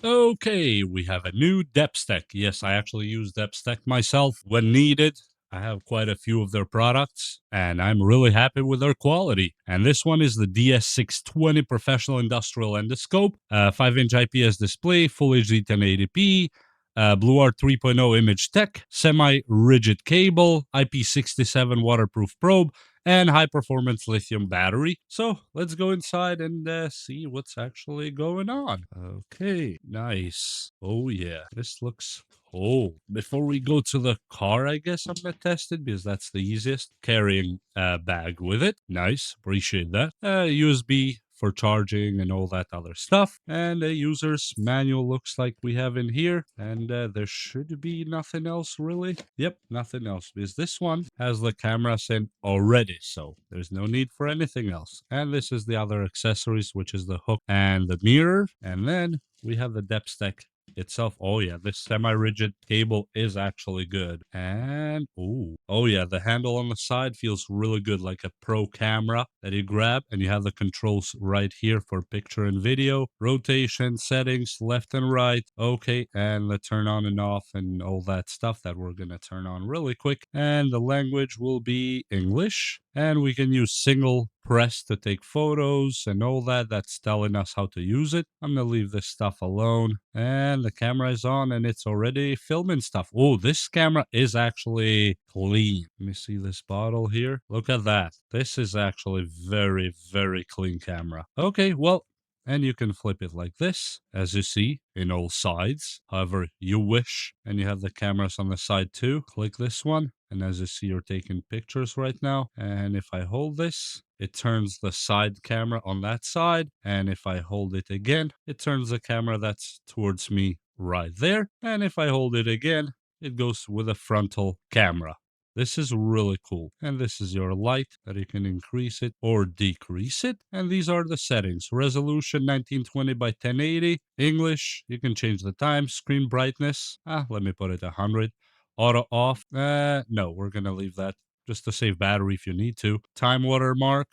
Okay, we have a new DEPSTECH. Yes, I actually use DEPSTECH myself when needed. I have quite a few of their products, and I'm really happy with their quality. And this one is the DS620 Professional Industrial Endoscope, 5-inch IPS display, Full HD 1080p, Blue Art 3.0 image tech, semi-rigid cable, IP67 waterproof probe, and high performance lithium battery. So let's go inside and see what's actually going on. Okay, nice. Oh, yeah, this looks. Oh, before we go to the car, I guess I'm gonna test it because that's the easiest. Carrying a bag with it. Nice, appreciate that. USB for charging and all that other stuff. And a user's manual looks like we have in here. And there should be nothing else really. Yep, nothing else because this one has the camera in already. So there's no need for anything else. And this is the other accessories, which is the hook and the mirror. And then we have the DEPSTECH itself. Oh yeah, this semi-rigid cable is actually good. And oh yeah, the handle on the side feels really good, like a pro camera that you grab, and you have the controls right here for picture and video, rotation, settings, left and right. Okay, and the turn on and off and all that stuff that we're gonna turn on really quick. And the language will be English. And we can use single press to take photos and all that. That's telling us how to use it. I'm going to leave this stuff alone. And the camera is on and it's already filming stuff. Oh, this camera is actually clean. Let me see this bottle here. Look at that. This is actually very, very clean camera. Okay, well, and you can flip it like this, as you see, in all sides, however you wish. And you have the cameras on the side too. Click this one. And as you see, you're taking pictures right now. And if I hold this, it turns the side camera on that side. And if I hold it again, it turns the camera that's towards me right there. And if I hold it again, it goes with a frontal camera. This is really cool. And this is your light that you can increase it or decrease it. And these are the settings. Resolution 1920 by 1080. English, you can change the time. Screen brightness, let me put it 100. Auto off, no, we're gonna leave that just to save battery if you need to. Time watermark,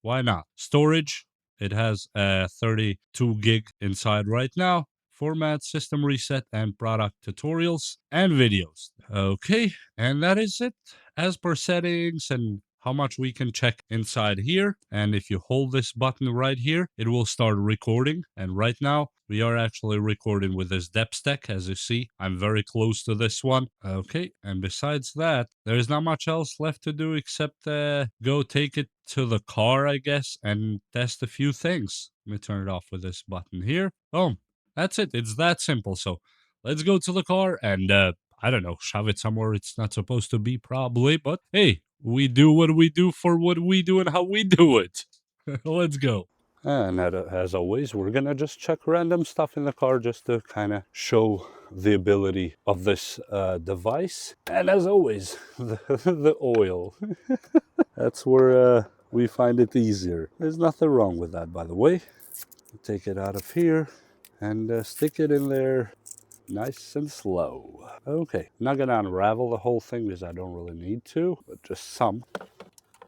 why not? Storage, it has 32 gig inside right now. Format, system reset, and product tutorials and videos. Okay, and that is it. As per settings and how much we can check inside here. And if you hold this button right here, it will start recording. And right now, we are actually recording with this DEPSTECH. As you see, I'm very close to this one. Okay, and besides that, there's not much else left to do except go take it to the car, I guess, and test a few things. Let me turn it off with this button here. Boom. That's it. It's that simple. So let's go to the car and I don't know, shove it somewhere it's not supposed to be, probably. But hey, we do what we do for what we do and how we do it. Let's go. And as always, we're gonna just check random stuff in the car just to kind of show the ability of this device. And as always, the oil. That's where we find it easier. There's nothing wrong with that, by the way. Take it out of here and stick it in there nice and slow. Okay, I'm not gonna unravel the whole thing because I don't really need to, but just some.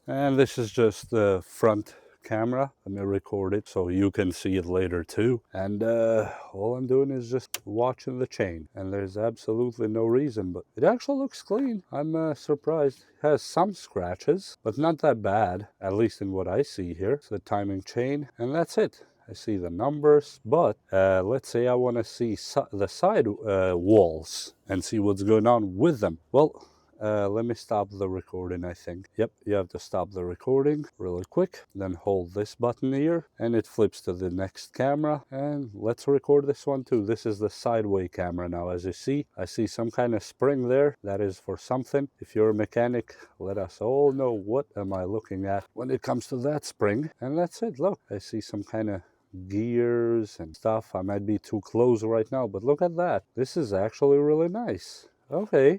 And this is just the front camera. Let me record it so you can see it later too. And all I'm doing is just watching the chain. And there's absolutely no reason, but it actually looks clean. I'm surprised. It has some scratches, but not that bad, at least in what I see here. It's the timing chain, and that's it. I see the numbers, but let's say I want to see the side walls and see what's going on with them. Well, let me stop the recording, I think. Yep, you have to stop the recording really quick. Then hold this button here and it flips to the next camera. And let's record this one too. This is the sideway camera now. As you see, I see some kind of spring there. That is for something. If you're a mechanic, let us all know what am I looking at when it comes to that spring. And that's it. Look, I see some kind of gears and stuff. I might be too close right now, but look at that. This is actually really nice. Okay,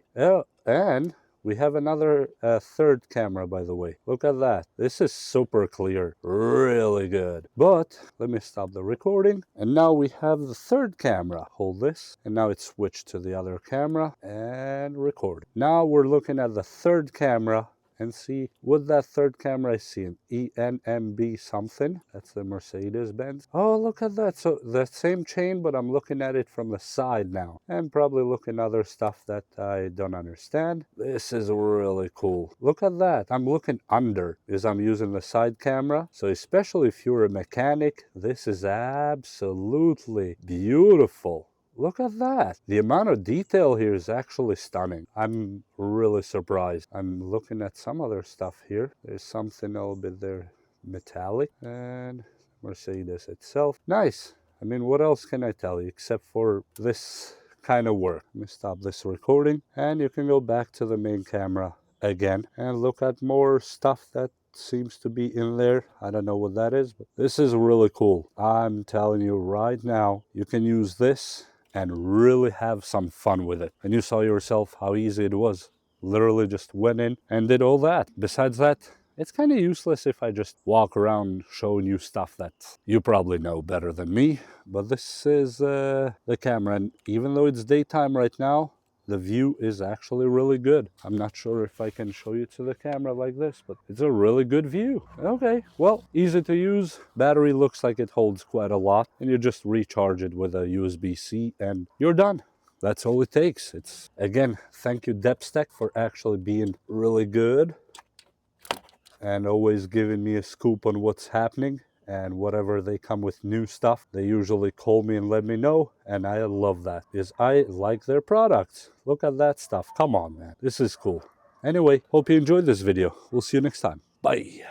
and we have another third camera, by the way. Look at that. This is super clear. Really good. But let me stop the recording. And now we have the third camera. Hold this. And now it's switched to the other camera and record. Now we're looking at the third camera. and see what that third camera I see, an ENMB something. That's the Mercedes-Benz. Oh, look at that. So the same chain, but I'm looking at it from the side now, and probably looking at other stuff that I don't understand. This is really cool. Look at that. I'm looking under as I'm using the side camera. So especially if you're a mechanic, this is absolutely beautiful. Look at that. The amount of detail here is actually stunning. I'm really surprised. I'm looking at some other stuff here. There's something a little bit there metallic, and Mercedes itself. Nice. I mean, what else can I tell you except for this kind of work? Let me stop this recording, and you can go back to the main camera again and look at more stuff that seems to be in there. I don't know what that is, but this is really cool. I'm telling you right now, you can use this and really have some fun with it. And you saw yourself how easy it was. Literally just went in and did all that. Besides that, it's kind of useless if I just walk around showing you stuff that you probably know better than me. But this is the camera, and even though it's daytime right now, the view is actually really good. I'm not sure if I can show you to the camera like this, but it's a really good view. Okay, well, easy to use. Battery looks like it holds quite a lot, and you just recharge it with a USB-C and you're done. That's all it takes. It's, again, thank you DEPSTECH for actually being really good and always giving me a scoop on what's happening. And whatever they come with new stuff, they usually call me and let me know. And I love that because I like their products. Look at that stuff. Come on, man. This is cool. Anyway, hope you enjoyed this video. We'll see you next time. Bye.